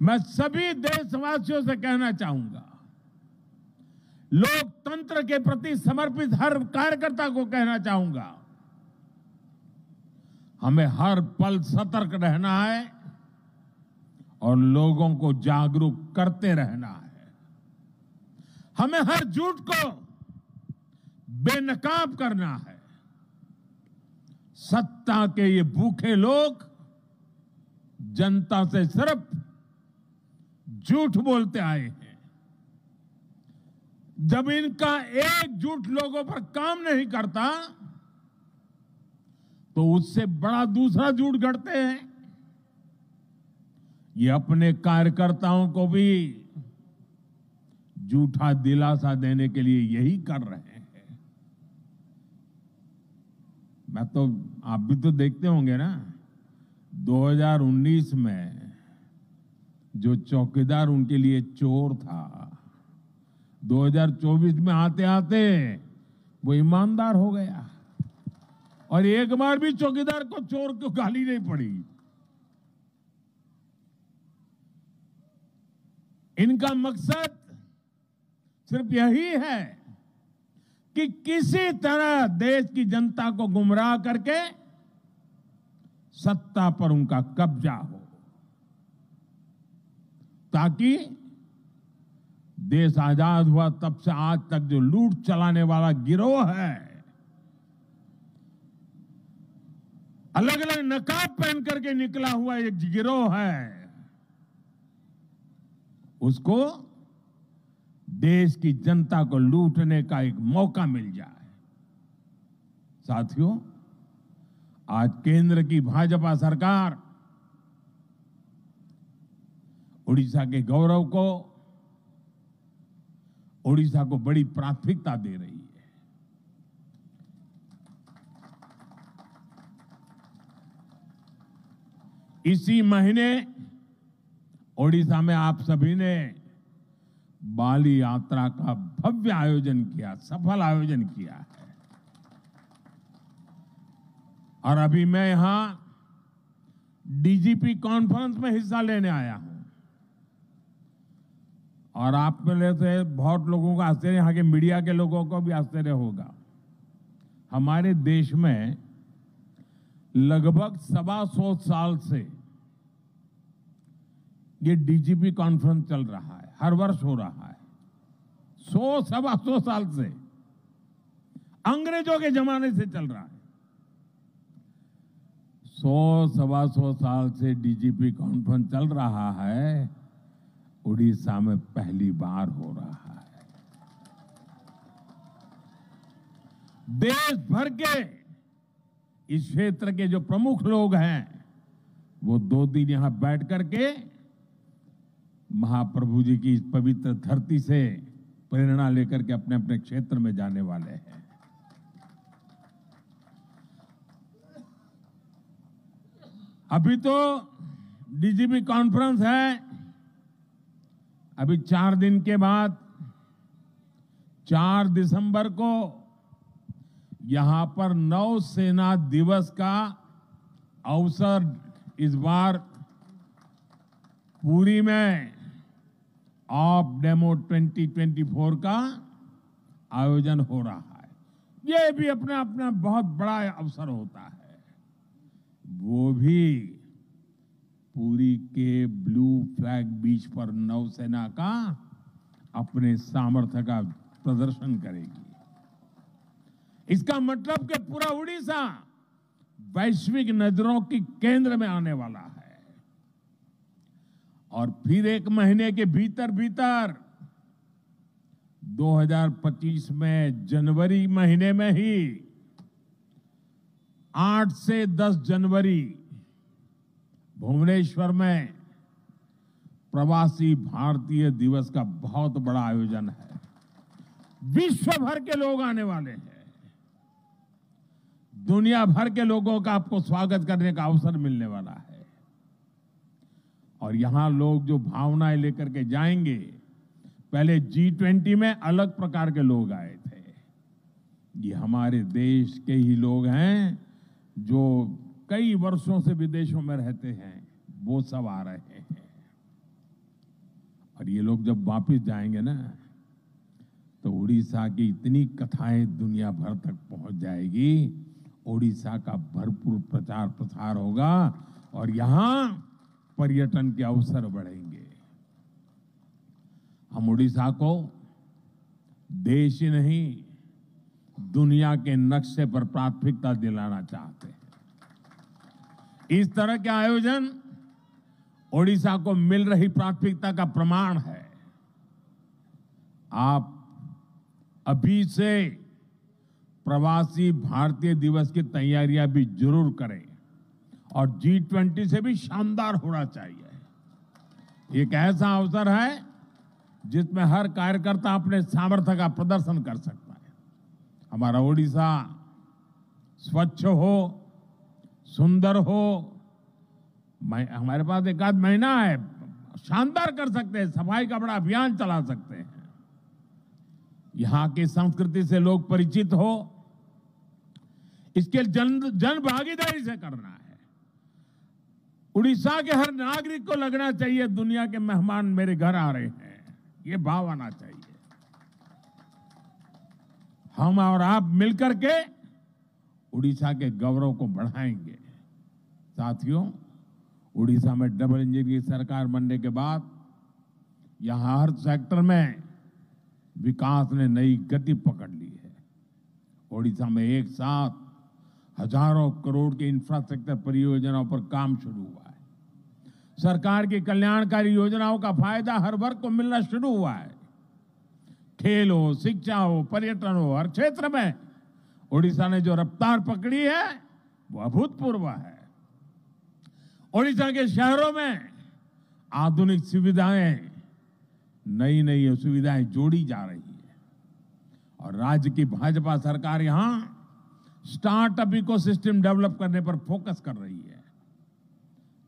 मैं सभी देशवासियों से कहना चाहूंगा, लोकतंत्र के प्रति समर्पित हर कार्यकर्ता को कहना चाहूंगा, हमें हर पल सतर्क रहना है और लोगों को जागरूक करते रहना है। हमें हर झूठ को बेनकाब करना है। सत्ता के ये भूखे लोग जनता से सिर्फ झूठ बोलते आए हैं। जब इनका एक झूठ लोगों पर काम नहीं करता तो उससे बड़ा दूसरा झूठ गढ़ते हैं। ये अपने कार्यकर्ताओं को भी झूठा दिलासा देने के लिए यही कर रहे हैं। मैं तो, आप भी तो देखते होंगे ना, 2019 में जो चौकीदार उनके लिए चोर था, 2024 में आते आते वो ईमानदार हो गया और एक बार भी चौकीदार को चोर को गाली नहीं पड़ी। इनका मकसद सिर्फ यही है कि किसी तरह देश की जनता को गुमराह करके सत्ता पर उनका कब्जा हो, ताकि देश आजाद हुआ तब से आज तक जो लूट चलाने वाला गिरोह है, अलग अलग नकाब पहन करके निकला हुआ एक गिरोह है, उसको देश की जनता को लूटने का एक मौका मिल जाए। साथियों, आज केंद्र की भाजपा सरकार उड़ीसा के गौरव को, उड़ीसा को बड़ी प्राथमिकता दे रही है। इसी महीने उड़ीसा में आप सभी ने बाली यात्रा का भव्य आयोजन किया, सफल आयोजन किया है। और अभी मैं यहां डीजीपी कॉन्फ्रेंस में हिस्सा लेने आया हूं और आप में से बहुत लोगों को आश्चर्य, यहां के मीडिया के लोगों को भी आश्चर्य होगा। हमारे देश में लगभग 125 साल से ये डीजीपी कॉन्फ्रेंस चल रहा है, हर वर्ष हो रहा है। 125 साल से, अंग्रेजों के जमाने से चल रहा है। 125 साल से डीजीपी कॉन्फ्रेंस चल रहा है, उड़ीसा में पहली बार हो रहा है। देश भर के इस क्षेत्र के जो प्रमुख लोग हैं, वो 2 दिन यहां बैठ करके महाप्रभु जी की इस पवित्र धरती से प्रेरणा लेकर के अपने अपने क्षेत्र में जाने वाले हैं। अभी तो डीजीपी कॉन्फ्रेंस है, अभी 4 दिन के बाद 4 दिसंबर को यहां पर नौसेना दिवस का अवसर इस बार पुरी में ऑफ डेमो 2024 का आयोजन हो रहा है। ये भी अपना अपना बहुत बड़ा अवसर होता है। वो भी पुरी के ब्लू फ्लैग बीच पर नौसेना का अपने सामर्थ्य का प्रदर्शन करेगी। इसका मतलब कि पूरा उड़ीसा वैश्विक नजरों की केंद्र में आने वाला है। और फिर 1 महीने के भीतर भीतर 2025 में जनवरी महीने में ही 8 से 10 जनवरी भुवनेश्वर में प्रवासी भारतीय दिवस का बहुत बड़ा आयोजन है। विश्व भर के लोग आने वाले हैं। दुनिया भर के लोगों का आपको स्वागत करने का अवसर मिलने वाला है। और यहां लोग जो भावनाएं लेकर के जाएंगे, पहले G20 में अलग प्रकार के लोग आए थे, ये हमारे देश के ही लोग हैं जो कई वर्षों से विदेशों में रहते हैं, वो सब आ रहे हैं। और ये लोग जब वापस जाएंगे ना, तो उड़ीसा की इतनी कथाएं दुनिया भर तक पहुंच जाएगी। उड़ीसा का भरपूर प्रचार प्रसार होगा और यहां पर्यटन के अवसर बढ़ेंगे। हम उड़ीसा को देश ही नहीं, दुनिया के नक्शे पर प्राथमिकता दिलाना चाहते हैं। इस तरह के आयोजन ओडिशा को मिल रही प्राथमिकता का प्रमाण है। आप अभी से प्रवासी भारतीय दिवस की तैयारियां भी जरूर करें और G20 से भी शानदार होना चाहिए। एक ऐसा अवसर है जिसमें हर कार्यकर्ता अपने सामर्थ्य का प्रदर्शन कर सकता है। हमारा ओडिशा स्वच्छ हो, सुंदर हो, हमारे पास एक आध महीना है, शानदार कर सकते हैं, सफाई का बड़ा अभियान चला सकते हैं। यहां की संस्कृति से लोग परिचित हो, इसके जन भागीदारी से करना है। उड़ीसा के हर नागरिक को लगना चाहिए दुनिया के मेहमान मेरे घर आ रहे हैं, ये भाव आना चाहिए। हम और आप मिलकर के उड़ीसा के गौरव को बढ़ाएंगे। साथियों, उड़ीसा में डबल इंजन की सरकार बनने के बाद यहां हर सेक्टर में विकास ने नई गति पकड़ ली है। ओडिशा में एक साथ हजारों करोड़ की इंफ्रास्ट्रक्चर परियोजनाओं पर काम शुरू हुआ है। सरकार की कल्याणकारी योजनाओं का फायदा हर वर्ग को मिलना शुरू हुआ है। खेल हो, शिक्षा हो, पर्यटन हो, हर क्षेत्र में ओडिशा ने जो रफ्तार पकड़ी है वो अभूतपूर्व है। ओडिशा के शहरों में आधुनिक सुविधाएं, नई नई सुविधाएं जोड़ी जा रही है और राज्य की भाजपा सरकार यहां स्टार्टअप इकोसिस्टम डेवलप करने पर फोकस कर रही है।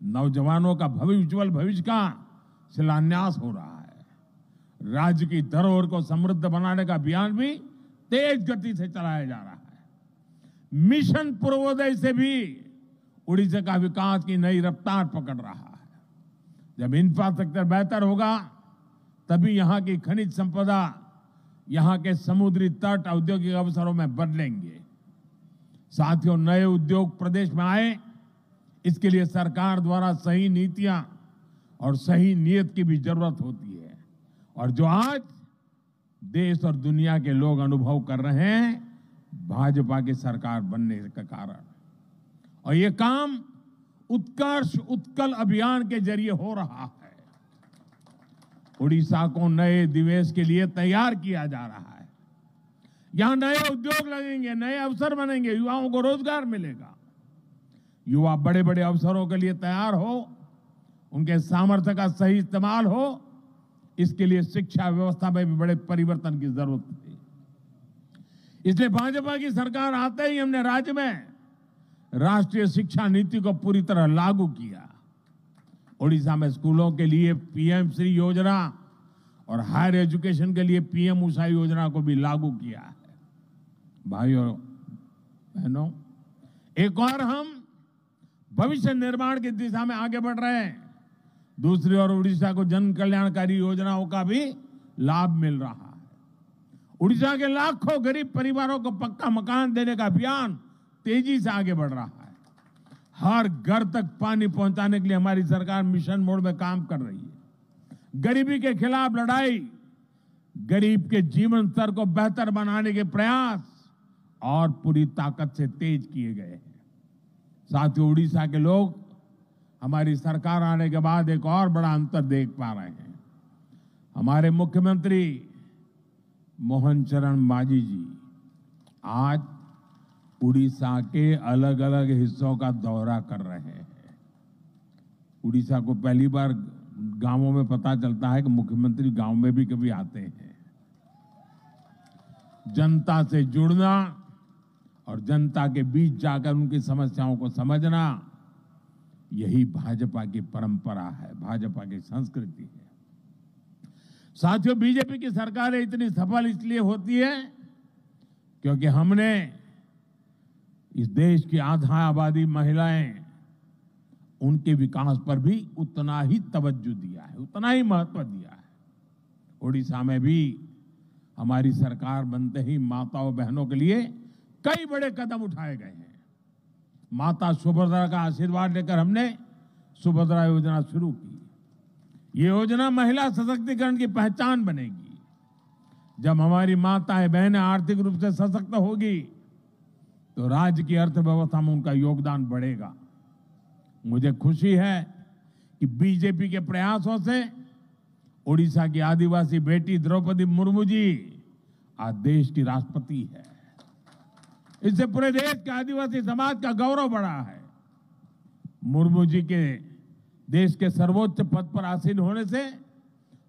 नौजवानों का उज्जवल भविष्य का शिलान्यास हो रहा है। राज्य की धरोहर को समृद्ध बनाने का अभियान भी तेज गति से चलाया जा रहा है। मिशन पूर्वोदय से भी उड़ीसा का विकास की नई रफ्तार पकड़ रहा है। जब इंफ्रास्ट्रक्चर बेहतर होगा तभी यहां की खनिज संपदा, यहां के समुद्री तट औद्योगिक अवसरों में बदलेंगे। साथियों, नए उद्योग प्रदेश में आए, इसके लिए सरकार द्वारा सही नीतियां और सही नीयत की भी जरूरत होती है और जो आज देश और दुनिया के लोग अनुभव कर रहे हैं भाजपा की सरकार बनने के कारण। और ये काम उत्कर्ष उत्कल अभियान के जरिए हो रहा है। उड़ीसा को नए निवेश के लिए तैयार किया जा रहा है। यहां नए उद्योग लगेंगे, नए अवसर बनेंगे, युवाओं को रोजगार मिलेगा। युवा बड़े बड़े अवसरों के लिए तैयार हो, उनके सामर्थ्य का सही इस्तेमाल हो, इसके लिए शिक्षा व्यवस्था में भी बड़े परिवर्तन की जरूरत है। इसलिए भाजपा की सरकार आते ही हमने राज्य में राष्ट्रीय शिक्षा नीति को पूरी तरह लागू किया। ओडिशा में स्कूलों के लिए पीएम श्री योजना और हायर एजुकेशन के लिए पीएम उषा योजना को भी लागू किया है। भाइयों बहनों, एक और हम भविष्य निर्माण की दिशा में आगे बढ़ रहे हैं। दूसरी ओर उड़ीसा को जन कल्याणकारी योजनाओं का भी लाभ मिल रहा है। उड़ीसा के लाखों गरीब परिवारों को पक्का मकान देने का अभियान तेजी से आगे बढ़ रहा है। हर घर तक पानी पहुंचाने के लिए हमारी सरकार मिशन मोड में काम कर रही है। गरीबी के खिलाफ लड़ाई, गरीब के जीवन स्तर को बेहतर बनाने के प्रयास और पूरी ताकत से तेज किए गए हैं। साथियों, उड़ीसा के लोग हमारी सरकार आने के बाद एक और बड़ा अंतर देख पा रहे हैं। हमारे मुख्यमंत्री मोहन चरण मांझी जी आज उड़ीसा के अलग अलग हिस्सों का दौरा कर रहे हैं। उड़ीसा को पहली बार गांवों में पता चलता है कि मुख्यमंत्री गांव में भी कभी आते हैं। जनता से जुड़ना और जनता के बीच जाकर उनकी समस्याओं को समझना, यही भाजपा की परंपरा है, भाजपा की संस्कृति है। साथियों, बीजेपी की सरकारें इतनी सफल इसलिए होती है क्योंकि हमने इस देश की आधा आबादी महिलाएं, उनके विकास पर भी उतना ही तवज्जो दिया है, उतना ही महत्व दिया है। ओडिशा में भी हमारी सरकार बनते ही माताओं बहनों के लिए कई बड़े कदम उठाए गए हैं। माता सुभद्रा का आशीर्वाद लेकर हमने सुभद्रा योजना शुरू की। ये योजना महिला सशक्तिकरण की पहचान बनेगी। जब हमारी माताएं बहनें आर्थिक रूप से सशक्त होगी तो राज्य की अर्थव्यवस्था में उनका योगदान बढ़ेगा। मुझे खुशी है कि बीजेपी के प्रयासों से ओडिशा की आदिवासी बेटी द्रौपदी मुर्मू जी आज देश की राष्ट्रपति है। इससे पूरे देश के आदिवासी समाज का गौरव बढ़ा है। मुर्मू जी के देश के सर्वोच्च पद पर आसीन होने से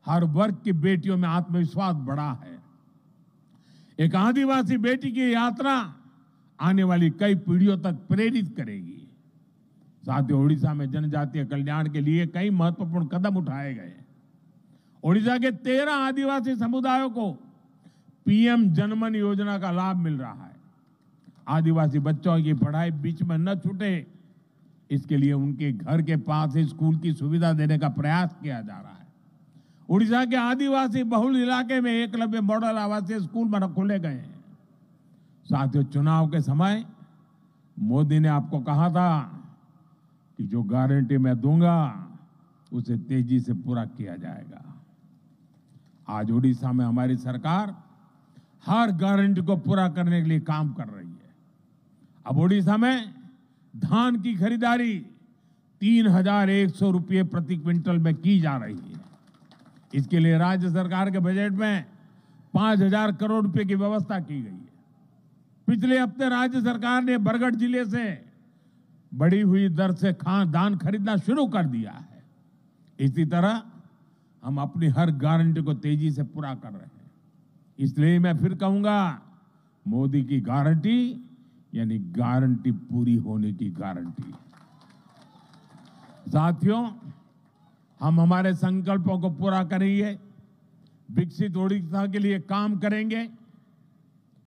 हर वर्ग की बेटियों में आत्मविश्वास बढ़ा है। एक आदिवासी बेटी की यात्रा आने वाली कई पीढ़ियों तक प्रेरित करेगी। साथ ही ओडिशा में जनजातीय कल्याण के लिए कई महत्वपूर्ण कदम उठाए गए। ओडिशा के 13 आदिवासी समुदायों को पीएम जनमन योजना का लाभ मिल रहा है। आदिवासी बच्चों की पढ़ाई बीच में न छूटे, इसके लिए उनके घर के पास ही स्कूल की सुविधा देने का प्रयास किया जा रहा है। ओडिशा के आदिवासी बहुल इलाके में एकलव्य मॉडल आवासीय स्कूल खोले गए हैं। साथियों, चुनाव के समय मोदी ने आपको कहा था कि जो गारंटी मैं दूंगा उसे तेजी से पूरा किया जाएगा। आज ओडिशा में हमारी सरकार हर गारंटी को पूरा करने के लिए काम कर रही है। अब ओडिशा में धान की खरीदारी 3,100 रुपये प्रति क्विंटल में की जा रही है। इसके लिए राज्य सरकार के बजट में 5,000 करोड़ रुपए की व्यवस्था की गई है। पिछले हफ्ते राज्य सरकार ने बरगढ़ जिले से बढ़ी हुई दर से धान खरीदना शुरू कर दिया है। इसी तरह हम अपनी हर गारंटी को तेजी से पूरा कर रहे हैं। इसलिए मैं फिर कहूंगा, मोदी की गारंटी यानी गारंटी पूरी होने की गारंटी। साथियों, हम हमारे संकल्पों को पूरा करेंगे, विकसित ओडिशा के लिए काम करेंगे।